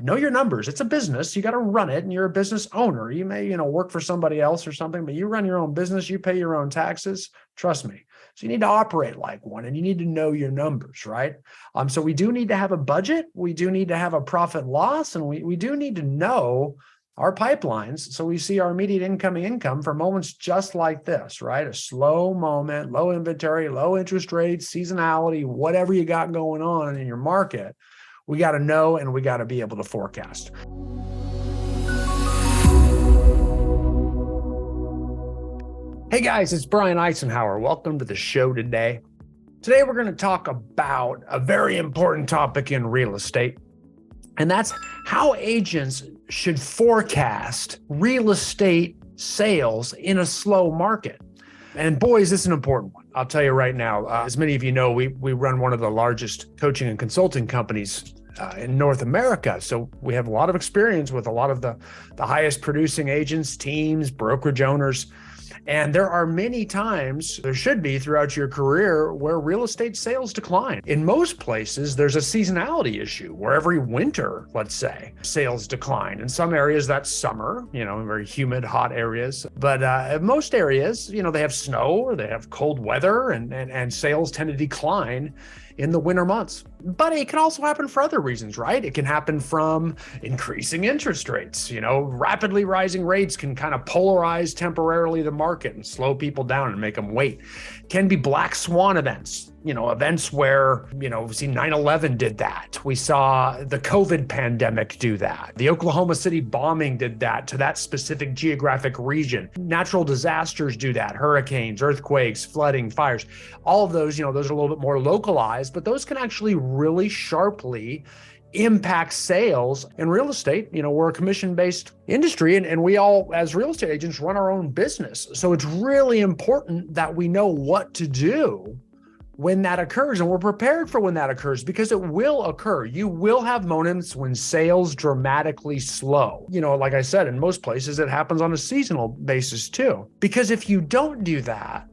know your numbers. It's a business. You got to run it, and you're a business owner. You may, work for somebody else or something, but you run your own business. You pay your own taxes. Trust me. So you need to operate like one, and you need to know your numbers, right? So we do need to have a budget. We do need to have a profit loss, and we do need to know our pipelines. So we see our immediate income for moments just like this, right? A slow moment, low inventory, low interest rates, seasonality, whatever you got going on in your market. We got to know, and we got to be able to forecast. Hey guys, it's Brian Icenhower. Welcome to the show today. Today we're going to talk about a very important topic in real estate, and that's how agents should forecast real estate sales in a slow market. And boys, this is an important one. I'll tell you right now, as many of you know, we run one of the largest coaching and consulting companies in North America. So we have a lot of experience with a lot of the highest producing agents, teams, brokerage owners. And there are many times, there should be throughout your career, where real estate sales decline. In most places, there's a seasonality issue where every winter, let's say, sales decline. In some areas, that's summer, very humid, hot areas. But in most areas, they have snow or they have cold weather, and sales tend to decline in the winter months. But it can also happen for other reasons, right? It can happen from increasing interest rates. Rapidly rising rates can kind of polarize temporarily the market and slow people down and make them wait. Can be black swan events, events where, we see 9/11 did that. We saw the COVID pandemic do that. The Oklahoma City bombing did that to that specific geographic region. Natural disasters do that. Hurricanes, earthquakes, flooding, fires, all of those, those are a little bit more localized, but those can actually really sharply impact sales. In real estate, we're a commission-based industry, and we all, as real estate agents, run our own business. So it's really important that we know what to do when that occurs, and we're prepared for when that occurs, because it will occur. You will have moments when sales dramatically slow. Like I said, in most places, it happens on a seasonal basis too. Because if you don't do that,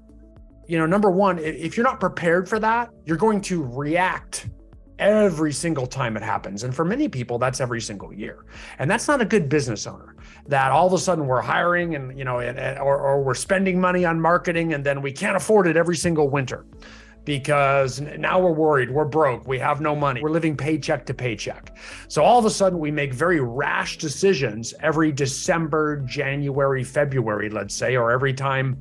number one, if you're not prepared for that, you're going to react every single time it happens. And for many people, that's every single year. And that's not a good business owner, that all of a sudden we're hiring and, or we're spending money on marketing, and then we can't afford it every single winter because now we're worried, we're broke, we have no money, we're living paycheck to paycheck. So all of a sudden we make very rash decisions every December, January, February, let's say, or every time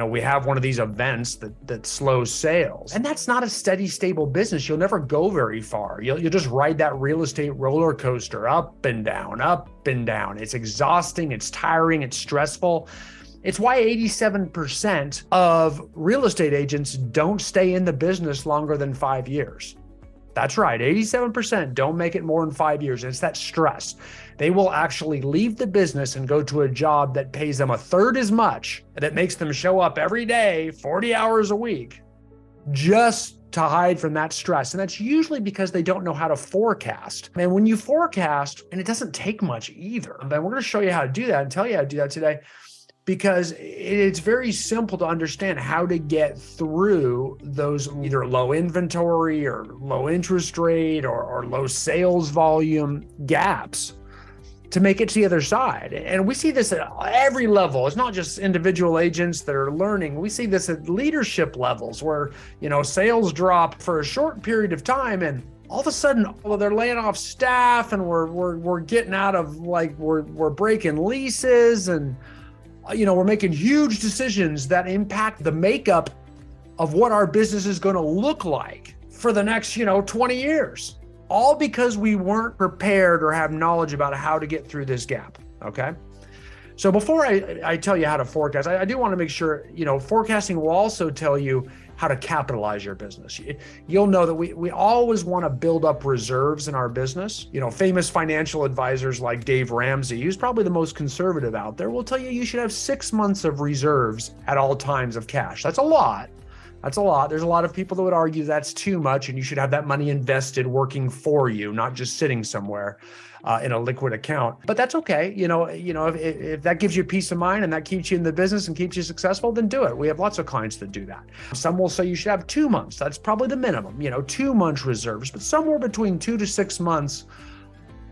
we have one of these events that slows sales. And that's not a steady, stable business. You'll never go very far. You'll just ride that real estate roller coaster up and down, up and down. It's exhausting, it's tiring, it's stressful. It's why 87% of real estate agents don't stay in the business longer than 5 years. That's right, 87% don't make it more than 5 years. It's that stress. They will actually leave the business and go to a job that pays them a third as much, that makes them show up every day, 40 hours a week, just to hide from that stress. And that's usually because they don't know how to forecast. And when you forecast, and it doesn't take much either, but we're going to show you how to do that and tell you how to do that today, because it's very simple to understand how to get through those either low inventory or low interest rate or low sales volume gaps to make it to the other side. And we see this at every level. It's not just individual agents that are learning. We see this at leadership levels where, sales drop for a short period of time, and all of a sudden, they're laying off staff, and we're getting out of, we're breaking leases, and we're making huge decisions that impact the makeup of what our business is going to look like for the next, 20 years, all because we weren't prepared or have knowledge about how to get through this gap. Okay. So before I tell you how to forecast, I do want to make sure, forecasting will also tell you how to capitalize your business. You'll know that we always want to build up reserves in our business. Famous financial advisors like Dave Ramsey, who's probably the most conservative out there, will tell you should have 6 months of reserves at all times of cash. That's a lot. That's a lot. There's a lot of people that would argue that's too much, and you should have that money invested working for you, not just sitting somewhere in a liquid account. But that's okay. If that gives you peace of mind and that keeps you in the business and keeps you successful, then do it. We have lots of clients that do that. Some will say you should have 2 months. That's probably the minimum, 2 month reserves, but somewhere between 2 to 6 months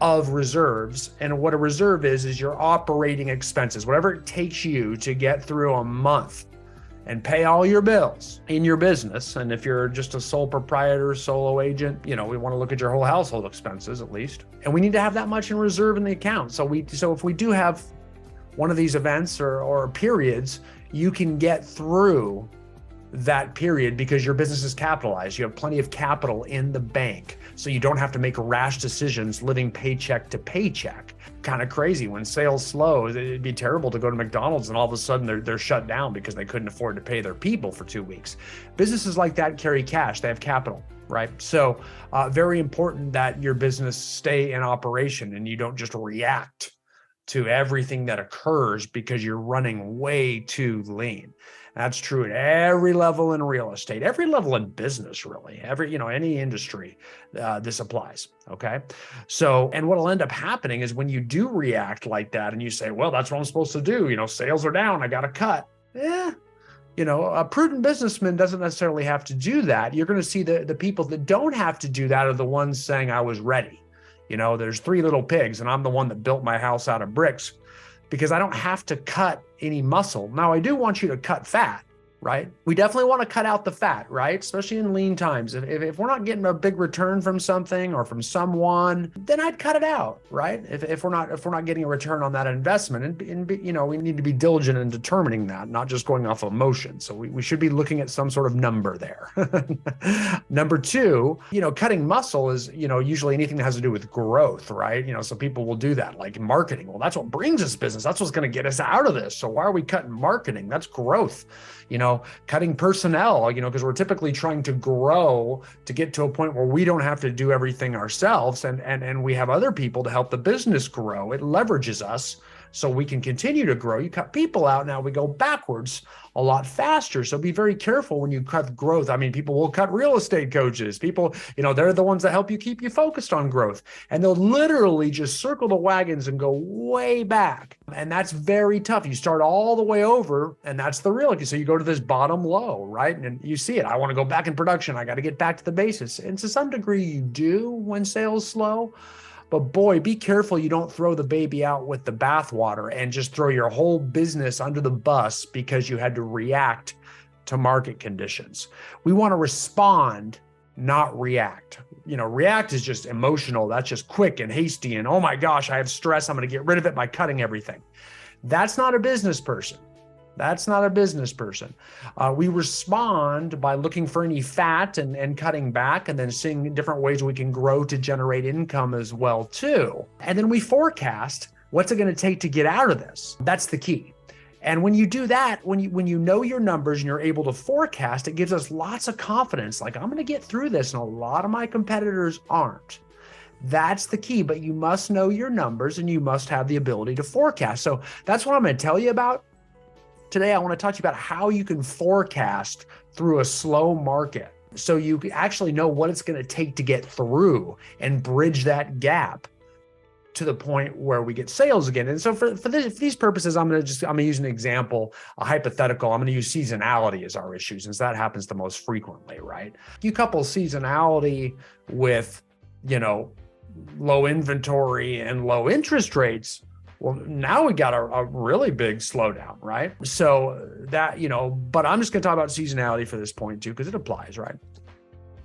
of reserves. And what a reserve is your operating expenses, whatever it takes you to get through a month and pay all your bills in your business. And if you're just a sole proprietor, solo agent, we want to look at your whole household expenses at least. And we need to have that much in reserve in the account. So if we do have one of these events or periods, you can get through that period because your business is capitalized. You have plenty of capital in the bank. So you don't have to make rash decisions living paycheck to paycheck. Kind of crazy when sales slow. It'd be terrible to go to McDonald's and all of a sudden they're shut down because they couldn't afford to pay their people for 2 weeks. Businesses like that carry cash. They have capital, right? So very important that your business stay in operation and you don't just react to everything that occurs because you're running way too lean. That's true at every level in real estate, every level in business, really, any industry, this applies. Okay. So, and what'll end up happening is when you do react like that and you say, well, that's what I'm supposed to do. Sales are down. I got to cut. A prudent businessman doesn't necessarily have to do that. You're going to see the people that don't have to do that are the ones saying I was ready. There's 3 little pigs and I'm the one that built my house out of bricks because I don't have to cut any muscle. Now, I do want you to cut fat, right? We definitely want to cut out the fat, right? Especially in lean times. If we're not getting a big return from something or from someone, then I'd cut it out, right? If we're not getting a return on that investment, and we need to be diligent in determining that, not just going off emotion. So we should be looking at some sort of number there. Number 2, cutting muscle is, usually anything that has to do with growth, right? So people will do that, like marketing. Well, that's what brings us business. That's what's going to get us out of this. So why are we cutting marketing? That's growth. Cutting personnel, because we're typically trying to grow to get to a point where we don't have to do everything ourselves and we have other people to help the business grow. It leverages us so we can continue to grow. You cut people out, now we go backwards a lot faster. So be very careful when you cut growth. I mean, people will cut real estate coaches. People, they're the ones that help you keep you focused on growth. And they'll literally just circle the wagons and go way back. And that's very tough. You start all the way over and that's the real. So you go to this bottom low, right? And you see it. I want to go back in production. I got to get back to the basics. And to some degree you do when sales slow. But boy, be careful you don't throw the baby out with the bathwater and just throw your whole business under the bus because you had to react to market conditions. We want to respond, not react. React is just emotional. That's just quick and hasty. And oh my gosh, I have stress. I'm going to get rid of it by cutting everything. That's not a business person. That's not a business person. We respond by looking for any fat and cutting back and then seeing different ways we can grow to generate income as well too. And then we forecast what's it going to take to get out of this. That's the key. And when you do that, when you know your numbers and you're able to forecast, it gives us lots of confidence. Like I'm going to get through this and a lot of my competitors aren't. That's the key, but you must know your numbers and you must have the ability to forecast. So that's what I'm going to tell you about. Today, I want to talk to you about how you can forecast through a slow market so you actually know what it's going to take to get through and bridge that gap to the point where we get sales again. And so for these purposes, I'm going to use an example, a hypothetical. I'm going to use seasonality as our issue since that happens the most frequently, right? You couple seasonality with, low inventory and low interest rates. Well, now we got a really big slowdown, right? So that, but I'm just going to talk about seasonality for this point too, because it applies, right?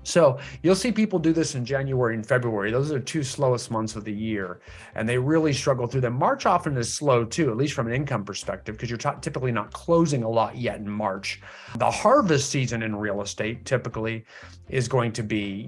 So you'll see people do this in January and February. Those are the 2 slowest months of the year, and they really struggle through them. March often is slow too, at least from an income perspective, because you're typically not closing a lot yet in March. The harvest season in real estate typically is going to be,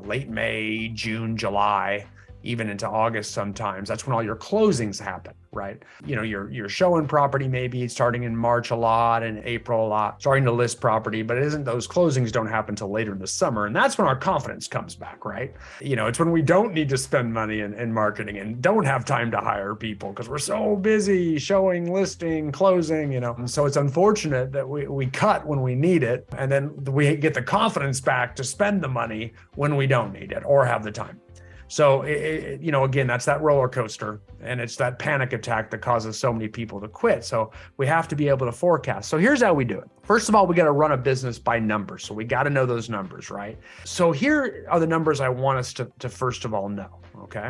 late May, June, July, even into August sometimes. That's when all your closings happen, right? You're showing property maybe starting in March a lot and April a lot, starting to list property, but those closings don't happen till later in the summer. And that's when our confidence comes back, right? It's when we don't need to spend money in marketing and don't have time to hire people because we're so busy showing, listing, closing, And so it's unfortunate that we cut when we need it. And then we get the confidence back to spend the money when we don't need it or have the time. So, again, that's that roller coaster and it's that panic attack that causes so many people to quit. So we have to be able to forecast. So here's how we do it. First of all, we got to run a business by numbers. So we got to know those numbers, right? So here are the numbers I want us to first of all know, okay?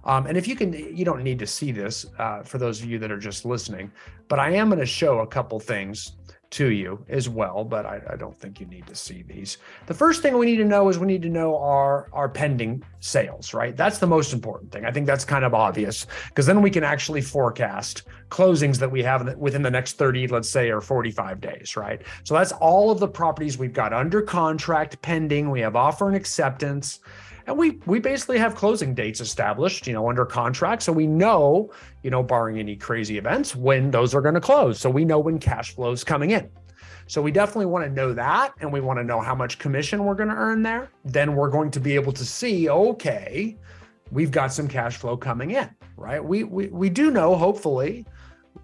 And if you can, you don't need to see this for those of you that are just listening, but I am going to show a couple things to you as well, but I don't think you need to see these. The first thing we need to know is we need to know our pending sales, right? That's the most important thing. I think that's kind of obvious because then we can actually forecast closings that we have within the next 30, let's say, or 45 days, right? So that's all of the properties we've got under contract pending. We have offer and acceptance. And we basically have closing dates established, under contract. So we know, barring any crazy events, when those are going to close. So we know when cash flow is coming in. So we definitely want to know that. And we want to know how much commission we're going to earn there. Then we're going to be able to see, okay, we've got some cash flow coming in, right? We do know, hopefully,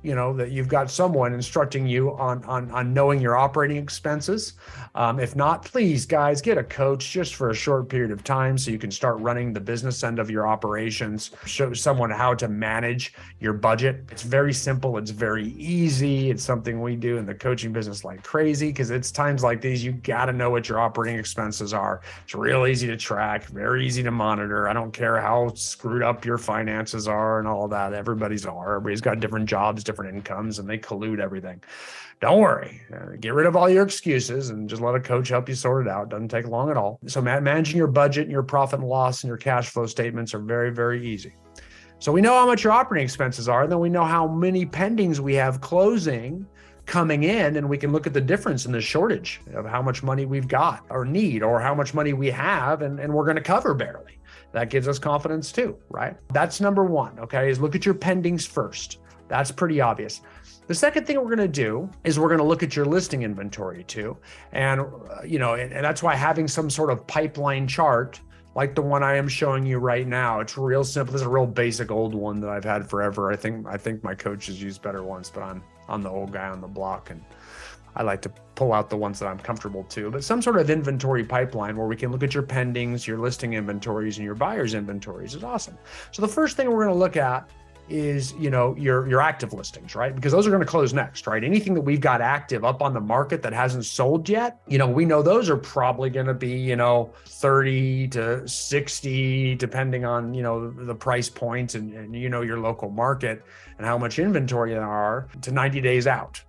that you've got someone instructing you on knowing your operating expenses. If not, please, guys, get a coach just for a short period of time so you can start running the business end of your operations. Show someone how to manage your budget. It's very simple. It's very easy. It's something we do in the coaching business like crazy because it's times like these, you got to know what your operating expenses are. It's real easy to track, very easy to monitor. I don't care how screwed up your finances are and all that. Everybody's got different jobs, different incomes, and they collude everything. Don't worry. Get rid of all your excuses and just let a coach help you sort it out. Doesn't take long at all. So managing your budget and your profit and loss and your cash flow statements are very, very easy. So we know how much your operating expenses are, and then we know how many pendings we have closing coming in, and we can look at the difference in the shortage of how much money we've got or need, or how much money we have and we're going to cover barely. That gives us confidence too, right? That's number one, okay, is look at your pendings first. That's pretty obvious. The second thing we're going to do is we're going to look at your listing inventory too. And, and that's why having some sort of pipeline chart like the one I am showing you right now, it's real simple. This is a real basic old one that I've had forever. I think my coaches used better ones, but I'm the old guy on the block and I like to pull out the ones that I'm comfortable to, but some sort of inventory pipeline where we can look at your pendings, your listing inventories, and your buyer's inventories is awesome. So the first thing we're going to look at is, your active listings, right? Because those are going to close next, right? Anything that we've got active up on the market that hasn't sold yet, we know those are probably going to be, 30 to 60, depending on, the price points and your local market and how much inventory there are, to 90 days out.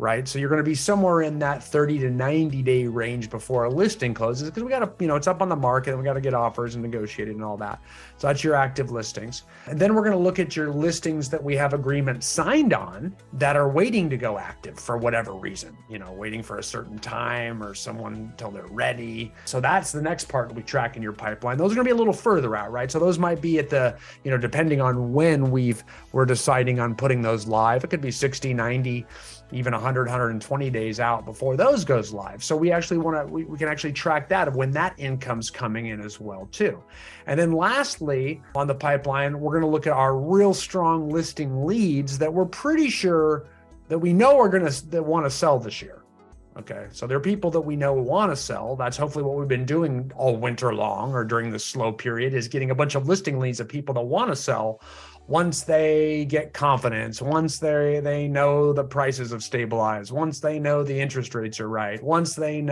Right. So you're going to be somewhere in that 30 to 90 day range before a listing closes because we got to, it's up on the market and we got to get offers and negotiated and all that. So that's your active listings. And then we're going to look at your listings that we have agreements signed on that are waiting to go active for whatever reason, waiting for a certain time or someone until they're ready. So that's the next part we track in your pipeline. Those are going to be a little further out, right? So those might be at the, depending on when we're deciding on putting those live, it could be 60, 90, even 100, 120 days out before those goes live. So we actually we can actually track that of when that income's coming in as well too. And then lastly, on the pipeline, we're going to look at our real strong listing leads that we're pretty sure that we know are that want to sell this year. Okay. So there are people that we know want to sell. That's hopefully what we've been doing all winter long or during the slow period, is getting a bunch of listing leads of people that want to sell. Once they get confidence, once they know the prices have stabilized, once they know the interest rates are right, once they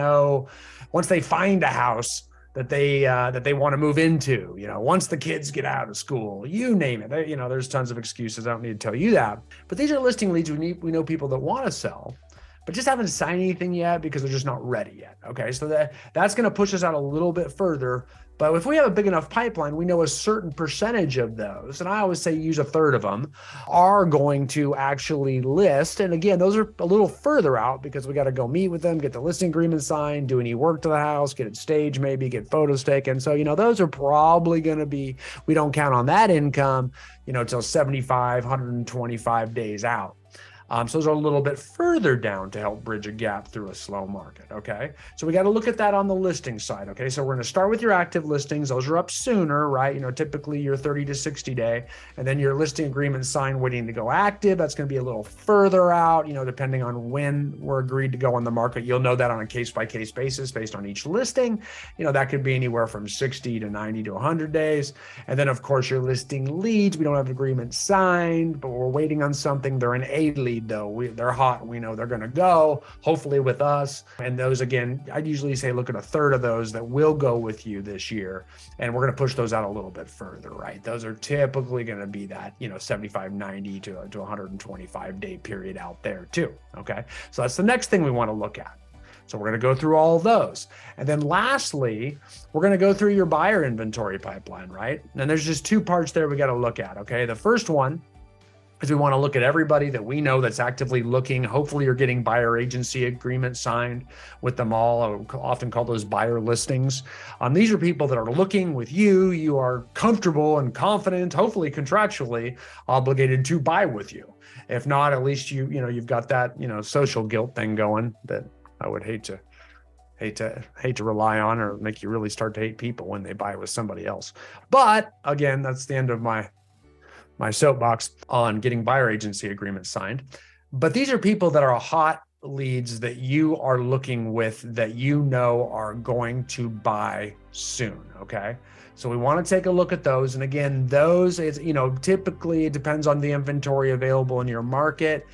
find a house that they want to move into, once the kids get out of school, you name it. There's tons of excuses. I don't need to tell you that. But these are listing leads. We know people that want to sell, but just haven't signed anything yet because they're just not ready yet. Okay, so that's going to push us out a little bit further. But if we have a big enough pipeline, we know a certain percentage of those, and I always say use a third of them, are going to actually list. And again, those are a little further out because we got to go meet with them, get the listing agreement signed, do any work to the house, get it staged, maybe get photos taken. So, those are probably going to be, we don't count on that income, until 75, 125 days out. So those are a little bit further down to help bridge a gap through a slow market. Okay. So we got to look at that on the listing side. Okay. So we're going to start with your active listings. Those are up sooner, right? Typically your 30 to 60 day, and then your listing agreement signed waiting to go active. That's going to be a little further out, depending on when we're agreed to go on the market. You'll know that on a case by case basis based on each listing. That could be anywhere from 60 to 90 to 100 days. And then of course your listing leads, we don't have an agreement signed, but we're waiting on something. They're an A lead. lead though. They're hot. We know they're going to go, hopefully with us. And those, again, I'd usually say look at a third of those that will go with you this year. And we're going to push those out a little bit further, right? Those are typically going to be that, 75, 90 to 125 day period out there too. Okay. So that's the next thing we want to look at. So we're going to go through all of those. And then lastly, we're going to go through your buyer inventory pipeline, right? And there's just two parts there we got to look at, okay? The first one is we want to look at everybody that we know that's actively looking. Hopefully you're getting buyer agency agreements signed with them all. I often call those buyer listings. These are people that are looking with you. You are comfortable and confident, hopefully contractually obligated to buy with you. If not, at least you've got that, social guilt thing going that I would hate to rely on or make you really start to hate people when they buy with somebody else. But again, that's the end of my soapbox on getting buyer agency agreements signed. But these are people that are hot leads that you are looking with that are going to buy soon, okay? So we want to take a look at those. And again, those is, typically it depends on the inventory available in your market.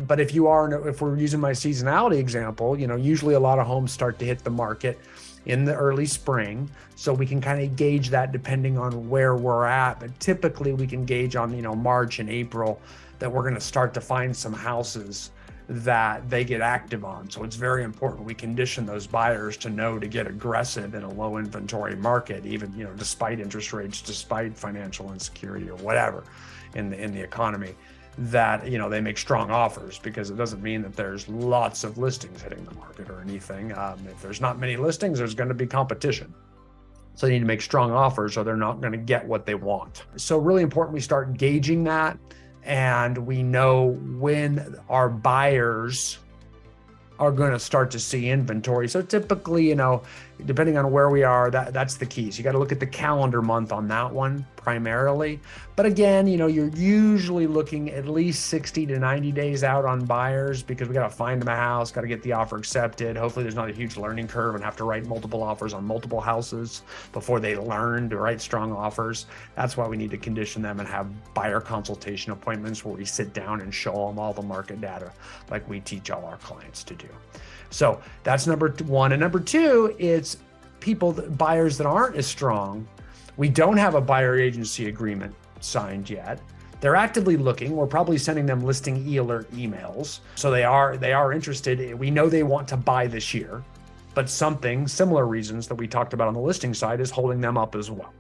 But if we're using my seasonality example, usually a lot of homes start to hit the market in the early spring. So we can kind of gauge that depending on where we're at. But typically we can gauge on, March and April that we're going to start to find some houses that they get active on. So it's very important we condition those buyers to know to get aggressive in a low inventory market, even, despite interest rates, despite financial insecurity or whatever in the economy, that, they make strong offers, because it doesn't mean that there's lots of listings hitting the market or anything. If there's not many listings, there's going to be competition. So they need to make strong offers or they're not going to get what they want. So really important we start gauging that. And we know when our buyers are going to start to see inventory. So typically, depending on where we are, that's the key. So you got to look at the calendar month on that one primarily. But again, you're usually looking at least 60 to 90 days out on buyers, because we got to find them a house, got to get the offer accepted. Hopefully there's not a huge learning curve and have to write multiple offers on multiple houses before they learn to write strong offers. That's why we need to condition them and have buyer consultation appointments where we sit down and show them all the market data like we teach all our clients to do. So that's number one. And number two, it's buyers that aren't as strong. We don't have a buyer agency agreement signed yet. They're actively looking. We're probably sending them listing e-alert emails. So they are interested. We know they want to buy this year, but similar reasons that we talked about on the listing side is holding them up as well.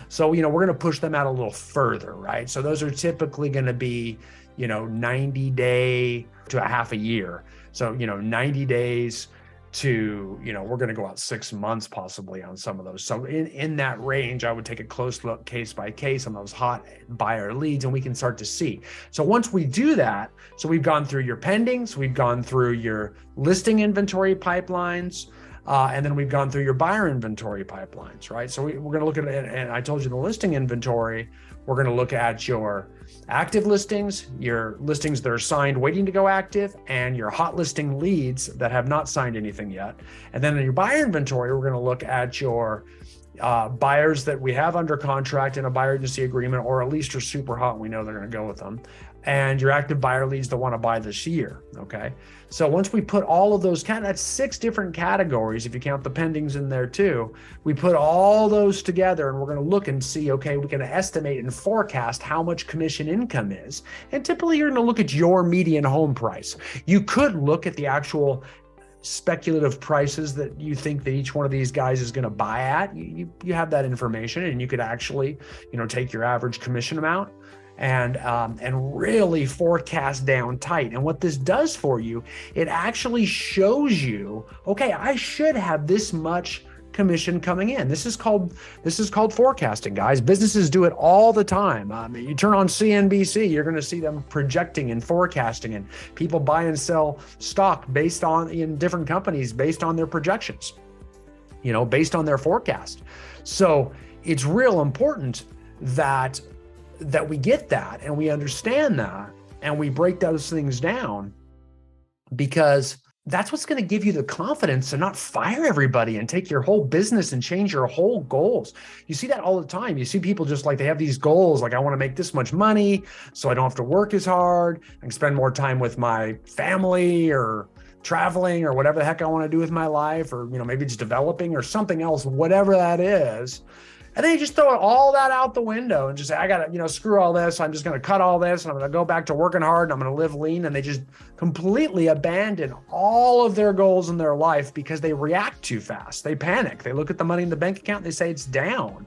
So, we're going to push them out a little further, right? So those are typically going to be, 90 day to a half a year. So, 90 days to, we're going to go out 6 months possibly on some of those. So in that range, I would take a close look case by case on those hot buyer leads, and we can start to see. So once we do that, so we've gone through your pendings, we've gone through your listing inventory pipelines, and then we've gone through your buyer inventory pipelines, right? So we're going to look at it, and I told you the listing inventory, we're going to look at your active listings, your listings that are signed waiting to go active, and your hot listing leads that have not signed anything yet. And then in your buyer inventory, we're going to look at your buyers that we have under contract in a buyer agency agreement, or at least are super hot and we know they're going to go with them, and your active buyer leads that want to buy this year, okay? So once we put all of those, that's 6 different categories, if you count the pendings in there too, we put all those together and we're going to look and see, okay, we can estimate and forecast how much commission income is. And typically you're going to look at your median home price. You could look at the actual speculative prices that you think that each one of these guys is going to buy at. You have that information, and you could actually, take your average commission amount and really forecast down tight. And what this does for you, it actually shows you, okay, I should have this much commission coming in. This is called forecasting, guys. Businesses do it all the time. You turn on CNBC, you're going to see them projecting and forecasting, and people buy and sell stock in different companies based on their projections, based on their forecast. So it's real important that we get that and we understand that and we break those things down, because that's what's going to give you the confidence to not fire everybody and take your whole business and change your whole goals. You see that all the time. You see people just like they have these goals, like I want to make this much money so I don't have to work as hard. I can spend more time with my family or traveling or whatever the heck I want to do with my life, or, maybe it's developing or something else, whatever that is. And then you just throw all that out the window and just say, I got to, screw all this. I'm just going to cut all this and I'm going to go back to working hard and I'm going to live lean. And they just completely abandon all of their goals in their life because they react too fast. They panic. They look at the money in the bank account and they say it's down.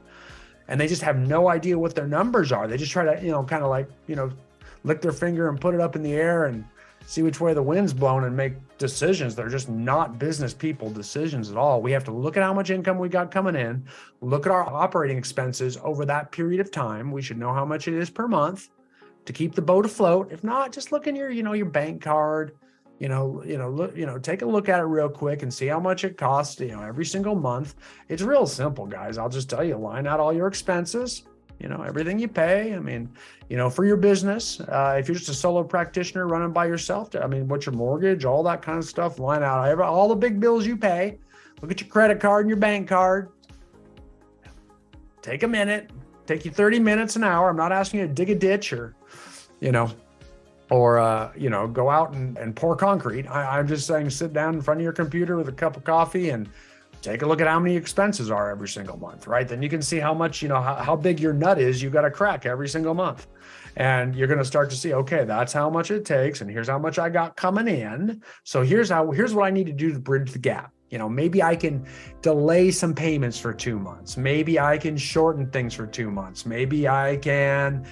And they just have no idea what their numbers are. They just try to, kind of like, lick their finger and put it up in the air and see which way the wind's blowing and make decisions. They're just not business people decisions at all. We have to look at how much income we got coming in, look at our operating expenses over that period of time. We should know how much it is per month to keep the boat afloat. If not, just look in your, your bank card, take a look at it real quick and see how much it costs, every single month. It's real simple, guys. I'll just tell you, line out all your expenses, everything you pay. I mean, for your business, if you're just a solo practitioner running by yourself, what's your mortgage, all that kind of stuff, line out all the big bills you pay. Look at your credit card and your bank card. Take a minute, take you 30 minutes, an hour. I'm not asking you to dig a ditch or go out and pour concrete. I'm just saying, sit down in front of your computer with a cup of coffee and take a look at how many expenses are every single month, right? Then you can see how much, how big your nut is you got to crack every single month. And you're going to start to see, okay, that's how much it takes. And here's how much I got coming in. So here's what I need to do to bridge the gap. Maybe I can delay some payments for 2 months. Maybe I can shorten things for 2 months. Maybe I can,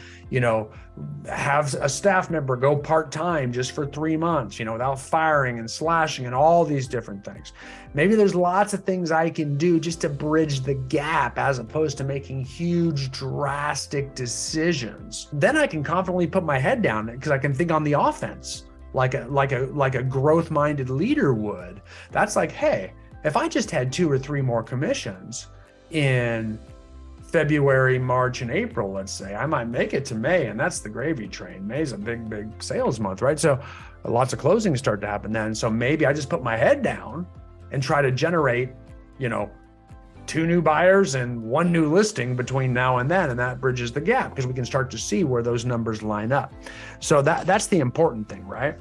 have a staff member go part-time just for 3 months, without firing and slashing and all these different things. Maybe there's lots of things I can do just to bridge the gap as opposed to making huge, drastic decisions. Then I can confidently put my head down because I can think on the offense. Like a growth-minded leader would. That's like, hey, if I just had 2 or 3 more commissions in February, March, and April, let's say, I might make it to May, and that's the gravy train. May's a big, big sales month, right? So lots of closings start to happen then. So maybe I just put my head down and try to generate, 2 new buyers and 1 new listing between now and then. And that bridges the gap because we can start to see where those numbers line up. So that's the important thing, right?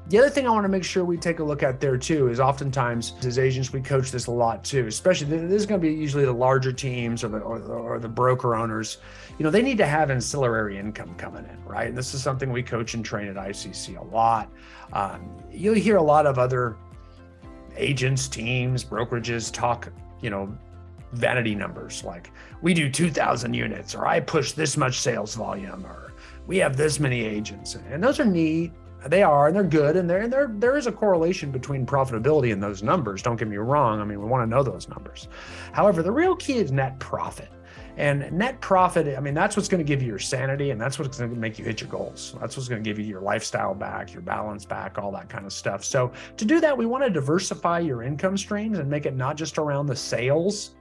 The other thing I want to make sure we take a look at there too is oftentimes as agents, we coach this a lot too, especially this is going to be usually the larger teams or the broker owners. They need to have ancillary income coming in, right? And this is something we coach and train at ICC a lot. You'll hear a lot of other agents, teams, brokerages talk, vanity numbers like we do 2,000 units, or I push this much sales volume, or we have this many agents. And those are neat. They are, and they're good. And there is a correlation between profitability and those numbers. Don't get me wrong. We want to know those numbers. However, the real key is net profit. And net profit, that's what's going to give you your sanity, and that's what's going to make you hit your goals. That's what's going to give you your lifestyle back, your balance back, all that kind of stuff. So to do that, we want to diversify your income streams and make it not just around the sales.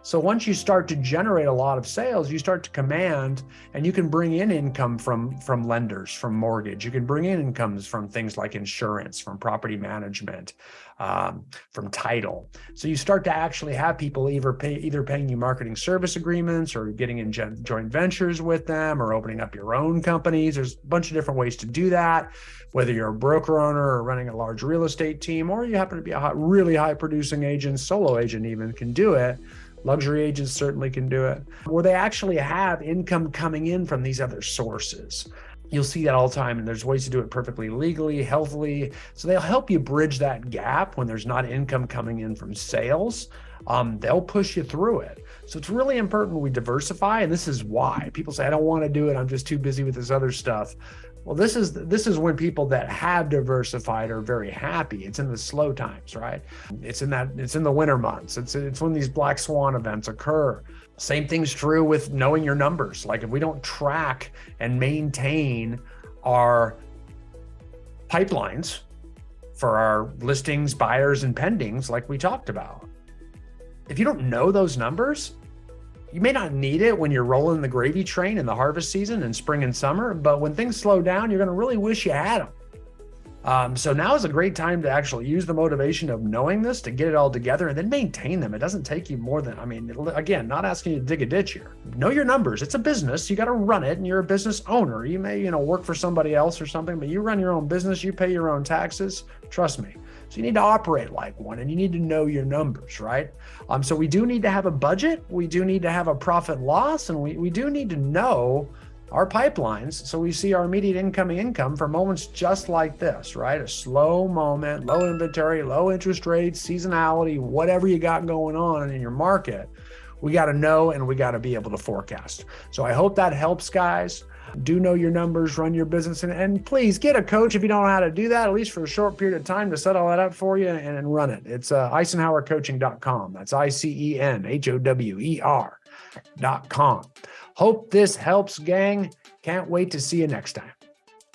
So once you start to generate a lot of sales, you start to command, and you can bring in income from lenders, from mortgage. You can bring in incomes from things like insurance, from property management, from title. So you start to actually have people either paying you marketing service agreements, or getting in joint ventures with them, or opening up your own companies. There's a bunch of different ways to do that, whether you're a broker owner or running a large real estate team, or you happen to be a really high producing agent, solo agent even can do it. Luxury agents certainly can do it, where they actually have income coming in from these other sources. You'll see that all the time, and there's ways to do it perfectly legally, healthily. So they'll help you bridge that gap when there's not income coming in from sales. They'll push you through it. So it's really important we diversify, and this is why. People say, I don't want to do it, I'm just too busy with this other stuff. Well, this is when people that have diversified are very happy. It's in the slow times, right? It's in the winter months. It's when these black swan events occur. Same thing's true with knowing your numbers. Like if we don't track and maintain our pipelines for our listings, buyers, and pendings, like we talked about, if you don't know those numbers, you may not need it when you're rolling the gravy train in the harvest season in spring and summer, but when things slow down, you're going to really wish you had them. So now is a great time to actually use the motivation of knowing this to get it all together and then maintain them. It doesn't take you more than, again, not asking you to dig a ditch here. Know your numbers. It's a business. You got to run it, and you're a business owner. You may, work for somebody else or something, but you run your own business. You pay your own taxes. Trust me. So you need to operate like one, and you need to know your numbers, right? So we do need to have a budget. We do need to have a profit loss, and we do need to know our pipelines, so we see our immediate income for moments just like this, right? A slow moment, low inventory, low interest rates, seasonality, whatever you got going on in your market. We got to know, and we got to be able to forecast. So I hope that helps, guys. Do know your numbers, run your business, and please get a coach if you don't know how to do that, at least for a short period of time, to set all that up for you and run it. It's EicenhowerCoaching.com. That's ICENHOWER.com. Hope this helps, gang. Can't wait to see you next time.